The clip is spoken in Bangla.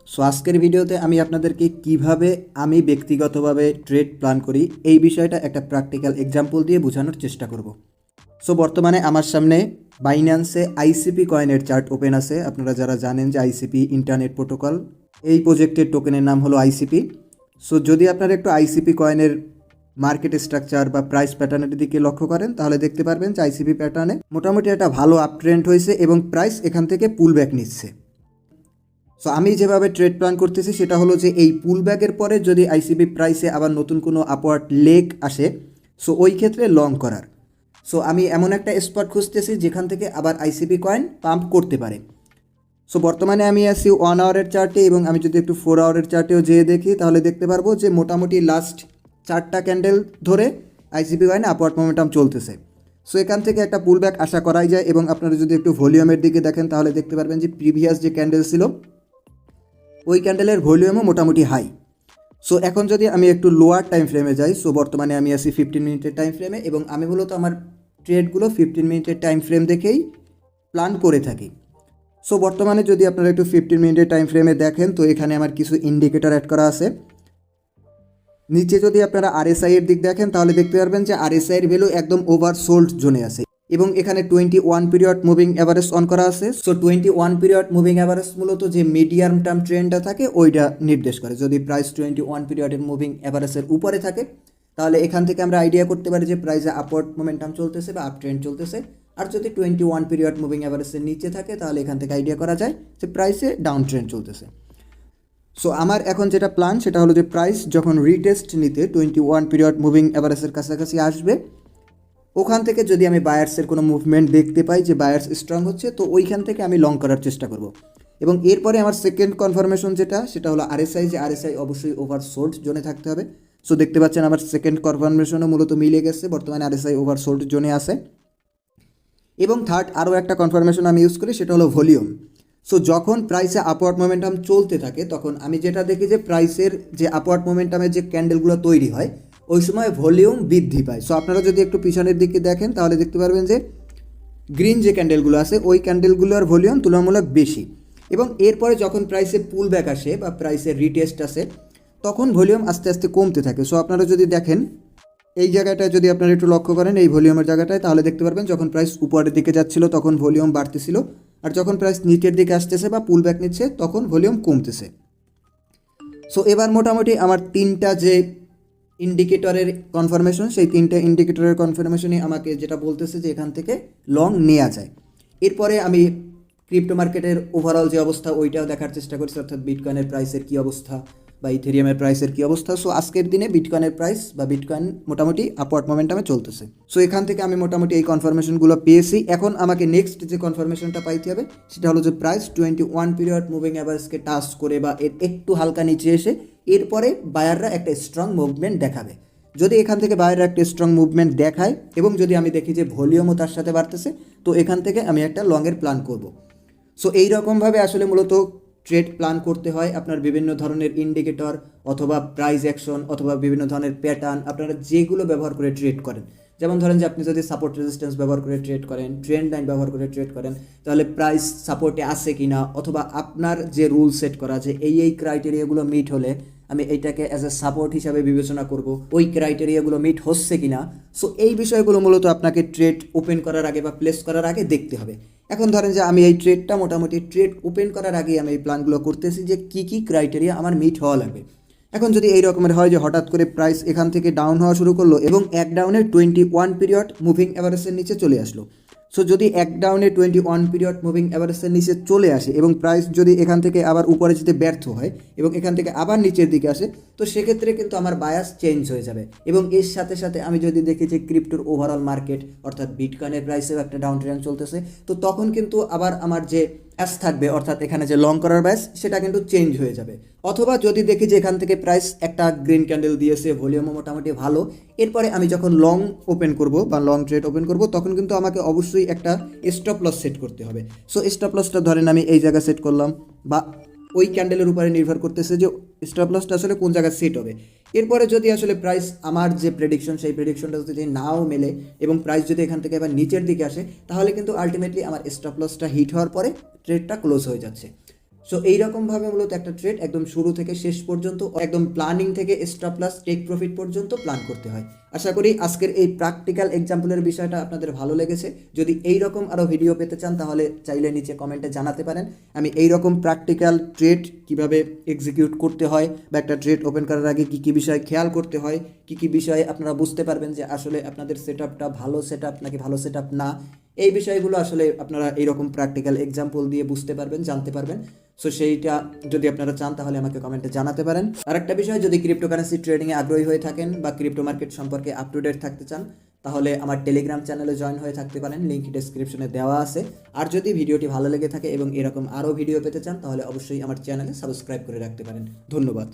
সো আজকের ভিডিওতে আমি আপনাদেরকে কিভাবে আমি ব্যক্তিগতভাবে ট্রেড প্ল্যান করি এই বিষয়টা একটা প্র্যাকটিক্যাল এক্সাম্পল দিয়ে বোঝানোর চেষ্টা করব। সো বর্তমানে আমার সামনে বাইন্যান্সে আইসিপি কয়েনের চার্ট ওপেন আছে। আপনারা যারা জানেন যে আইসিপি ইন্টারনেট প্রোটোকল, এই প্রজেক্টের টোকেনের নাম হলো আইসিপি। সো যদি আপনারা একটু আইসিপি কয়েনের মার্কেট স্ট্রাকচার বা প্রাইস প্যাটার্নের দিকে লক্ষ্য করেন তাহলে দেখতে পারবেন যে আইসিপি প্যাটার্নে মোটামুটি একটা ভালো আপ ট্রেন্ড হয়েছে এবং প্রাইস এখান থেকে পুল ব্যাক নিচ্ছে। সো আমি যেভাবে ট্রেড প্ল্যান করতেছি সেটা হলো যে এই পুল ব্যাকের পরে যদি আইসিপি প্রাইসে আবার নতুন কোনো আপওয়ার্ড লেগ আসে, সো ওই ক্ষেত্রে লং করার। সো আমি এমন একটা স্পট খুঁজতেছি যেখান থেকে আবার আইসিপি কয়েন পাম্প করতে পারে। সো বর্তমানে আমি আছি 1 আওয়ারের চার্টে এবং আমি যদি একটু 4 আওয়ারের চার্টেও যেয়ে দেখি তাহলে দেখতে পারবো যে মোটামুটি লাস্ট 4টা ক্যান্ডেল ধরে আইসিপি কয়েনে আপওয়ার্ড মোমেন্টাম চলতেছে। সো এখান থেকে একটা পুল ব্যাক আশা করাই যায় এবং আপনারা যদি একটু ভলিউমের দিকে দেখেন তাহলে দেখতে পারবেন যে প্রিভিয়াস যে ক্যান্ডেল ছিল ওই ক্যান্ডেলের ভলিউমও মোটামুটি হাই। সো এখন যদি আমি একটু লোয়ার টাইম ফ্রেমে যাই, সো বর্তমানে আমি আছি 15 মিনিটের টাইম ফ্রেমে এবং আমি মূলত আমার ট্রেডগুলো 15 মিনিটের টাইম ফ্রেম দেখেই প্ল্যান করে থাকি। সো বর্তমানে যদি আপনারা একটু 15 মিনিটের টাইম ফ্রেমে দেখেন তো এখানে আমার কিছু ইন্ডিকেটর অ্যাড করা আছে। নিচে যদি আপনারা আরএসআই এর দিক দেখেন তাহলে দেখতে পারবেন যে আরএসআই এর ভ্যালু একদম ওভার সোল্ড জোনে আছে এবং এখানে 21 পিরিয়ড মুভিং অ্যাভারেজ অন করা আছে। সো 21 পিরিয়ড মুভিং অ্যাভারেজ মূলত যে মিডিয়াম টার্ম ট্রেন্ডটা থাকে ওইটা নির্দেশ করে। যদি প্রাইস 21 পিরিয়ডের মুভিং অ্যাভারেজের উপরে থাকে তাহলে এখান থেকে আমরা আইডিয়া করতে পারি যে প্রাইসে আপওয়ার্ড মোমেন্টাম চলতেছে বা আপ ট্রেন্ড চলতেছে। আর যদি 21 পিরিয়ড মুভিং অ্যাভারেজের নিচে থাকে তাহলে এখান থেকে আইডিয়া করা যায় যে প্রাইসে ডাউন ট্রেন্ড চলতেছে। সো আমার এখন যেটা প্ল্যান সেটা হলো যে প্রাইস যখন রিটেস্ট নিতে 21 পিরিয়ড মুভিং অ্যাভারেজের কাছাকাছি আসবে, ওখান থেকে যদি আমি বায়ার্সের কোনো মুভমেন্ট দেখতে পাই যে বায়ার্স স্ট্রং হচ্ছে তো ওইখান থেকে আমি লং করার চেষ্টা করব। এবং এরপরে আমার সেকেন্ড কনফার্মেশন সেটা হলো আরএসআই, যে আরএসআই অবশ্যই ওভার সোল্ড জোনে থাকতে হবে। সো দেখতে পাচ্ছেন আমার সেকেন্ড কনফার্মেশনও মূলত মিলে গেছে, বর্তমানে আরএসআই ওভার সোল্ড জোনে আছে। এবং থার্ড আরও একটা কনফার্মেশন আমি ইউজ করি সেটা হলো ভলিউম। সো যখন প্রাইসে আপওয়ার্ড মোমেন্টাম চলতে থাকে তখন আমি যেটা দেখি যে প্রাইসের যে আপওয়ার্ড মোমেন্টামের যে ক্যান্ডেলগুলো তৈরি হয় ওই সময় ভলিউম বৃদ্ধি পায়। সো আপনারা যদি একটু পিছনের দিকে দেখেন তাহলে দেখতে পারবেন যে গ্রিন যে ক্যান্ডেলগুলো আছে ওই ক্যান্ডেলগুলোর ভলিউম তুলনামূলক বেশি এবং এরপরে যখন প্রাইসে পুল ব্যাক আসে বা প্রাইসের রিটেস্ট আসে তখন ভলিউম আস্তে আস্তে কমতে থাকে। সো আপনারা যদি দেখেন এই জায়গাটায় যদি আপনারা একটু লক্ষ্য করেন এই ভলিউমের জায়গাটায় তাহলে দেখতে পারবেন যখন প্রাইস উপরের দিকে যাচ্ছিল তখন ভলিউম বাড়তেছিল, আর যখন প্রাইস নিচের দিকে আসতেছে বা পুল ব্যাক নিচ্ছে তখন ভলিউম কমতেছে। সো এবার মোটামুটি আমার তিনটা যে ইন্ডিকেটরের কনফার্মেশন সেই তিনটা ইন্ডিকেটরের কনফার্মেশনই আমাকে যেটা বলতেছে যে এখান থেকে লং নেওয়া যায়। এরপরে আমি ক্রিপ্টো মার্কেটের ওভারঅল যে অবস্থা ওইটাও দেখার চেষ্টা করছি, অর্থাৎ বিটকয়েনের প্রাইসের কী অবস্থা বা ইথেরিয়ামের প্রাইসের কী অবস্থা। সো আজকের দিনে বিটকয়েনের প্রাইস বা বিটকয়েন মোটামুটি আপওয়ার্ড মোমেন্টামে চলতেছে। সো এখান থেকে আমি মোটামুটি এই কনফার্মেশনগুলো পেয়েছি। এখন আমাকে নেক্সট যে কনফার্মেশনটা পাইতে হবে সেটা হলো যে প্রাইস 21 পিরিয়ড মুভিং অ্যাভারেজকে টাচ করে বা এর একটু হালকা নিচে এসে এরপরে বায়াররা একটা স্ট্রং মুভমেন্ট দেখাবে। যদি এখান থেকে বায়াররা একটা স্ট্রং মুভমেন্ট দেখায় এবং যদি আমি দেখি যে ভলিউমও তার সাথে বাড়তেছে তো এখান থেকে আমি একটা লংয়ের প্ল্যান করব। সো এই রকমভাবে আসলে মূলত ট্রেড প্ল্যান করতে হয়। আপনার বিভিন্ন ধরনের ইন্ডিকেটর অথবা প্রাইস অ্যাকশন অথবা বিভিন্ন ধরনের প্যাটার্ন আপনারা যেগুলো ব্যবহার করে ট্রেড করেন, যেমন ধরেন যে আপনি যদি সাপোর্ট রেজিস্ট্যান্স ব্যবহার করে ট্রেড করেন, ট্রেন্ড লাইন ব্যবহার করে ট্রেড করেন, তাহলে প্রাইস সাপোর্টে আসে কি না, অথবা আপনার যে রুল সেট করা আছে এই ক্রাইটেরিয়াগুলো মিট হলে আমি এইটাকে অ্যাজ এ সাপোর্ট হিসাবে বিবেচনা করব, ওই ক্রাইটেরিয়াগুলো মিট হচ্ছে কি না। সো এই বিষয়গুলো মূলত আপনাকে ট্রেড ওপেন করার আগে বা প্লেস করার আগে দেখতে হবে। এখন ধরেন যে আমি এই ট্রেডটা মোটামুটি ট্রেড ওপেন করার আগে আমি এই প্ল্যানগুলো করতেছি যে কী ক্রাইটেরিয়া আমার মিট হওয়া লাগবে। এখন যদি এই রকমের হয় যে হঠাৎ করে প্রাইস এখান থেকে ডাউন হওয়া শুরু করলো এবং এক ডাউনে 21 পিরিয়ড মুভিং অ্যাভারেজের নিচে চলে আসলো, সো যদি এক ডাউনে 21 পিরিয়ড মুভিং অ্যাভারেজের নিচে চলে আসে এবং প্রাইস যদি এখান থেকে আবার উপরে যেতে ব্যর্থ হয় এবং এখান থেকে আবার নিচের দিকে আসে তো সেক্ষেত্রে কিন্তু আমার বায়াস চেঞ্জ হয়ে যাবে। এবং এর সাথে সাথে আমি যদি দেখি যে ক্রিপ্টোর ওভারঅল মার্কেট অর্থাৎ বিটকয়েনের প্রাইসেও একটা ডাউন ট্রেন্ড চলতেছে তো তখন কিন্তু আবার আমার যে অ্যাস থাকবে অর্থাৎ এখানে যে লং করার ব্যাস সেটা কিন্তু চেঞ্জ হয়ে যাবে। অথবা যদি দেখি যে এখান থেকে প্রাইস একটা গ্রিন ক্যান্ডেল দিয়েছে, ভলিউমও মোটামুটি ভালো, এরপরে আমি যখন লং ওপেন করব বা লং ট্রেড ওপেন করব তখন কিন্তু আমাকে অবশ্যই একটা স্টপ লস সেট করতে হবে। সো স্টপ লসটা ধরেন আমি এই জায়গায় সেট করলাম বা ওই ক্যান্ডেলের উপরে নির্ভর করতেছে যে স্টপ লসটা আসলে কোন জায়গায় সেট হবে। এরপরে যদি আসলে প্রাইস আমার যে প্রেডিকশন সেই প্রেডিকশনটা যদি নাও মেলে এবং প্রাইস যদি এখান থেকে আবার নিচের দিকে আসে তাহলে কিন্তু আলটিমেটলি আমার স্টপ লসটা হিট হওয়ার পরে ট্রেডটা ক্লোজ হয়ে যাচ্ছে। সো এইরকমভাবে মূলত একটা ট্রেড একদম শুরু থেকে শেষ পর্যন্ত একদম প্ল্যানিং থেকে স্টপ লস টেক প্রফিট পর্যন্ত প্ল্যান করতে হয়। আশা করি আজকের এই প্র্যাকটিক্যাল এক্সাম্পলের বিষয়টা আপনাদের ভালো লেগেছে। যদি এই রকম আরও ভিডিও পেতে চান তাহলে চাইলে নিচে কমেন্টে জানাতে পারেন। আমি এই রকম প্র্যাকটিক্যাল ট্রেড কিভাবে এক্সিকিউট করতে হয় বা একটা ট্রেড ওপেন করার আগে কী কী বিষয় খেয়াল করতে হয়, কী কী বিষয়ে আপনারা বুঝতে পারবেন যে আসলে আপনাদের সেট আপটা ভালো সেট আপ নাকি ভালো সেট আপ না, এই বিষয়গুলো আসলে আপনারা এইরকম প্র্যাকটিক্যাল এক্সাম্পল দিয়ে বুঝতে পারবেন, জানতে পারবেন। সো সেইটা যদি আপনারা চান তাহলে আমাকে কমেন্টে জানাতে পারেন। আরেকটা বিষয়, যদি ক্রিপ্টোকারেন্সি ট্রেডিংয়ে আগ্রহী হয়ে থাকেন বা ক্রিপ্টো মার্কেট সম্পর্কে আপ টু ডেট থাকতে চান তাহলে আমার টেলিগ্রাম চ্যানেলে জয়েন হয়ে থাকতে পারেন, লিঙ্ক ডেসক্রিপশনে দেওয়া আছে। আর যদি ভিডিওটি ভালো লেগে থাকে এবং এরকম আরও ভিডিও পেতে চান তাহলে অবশ্যই আমার চ্যানেলে সাবস্ক্রাইব করে রাখতে পারেন। ধন্যবাদ।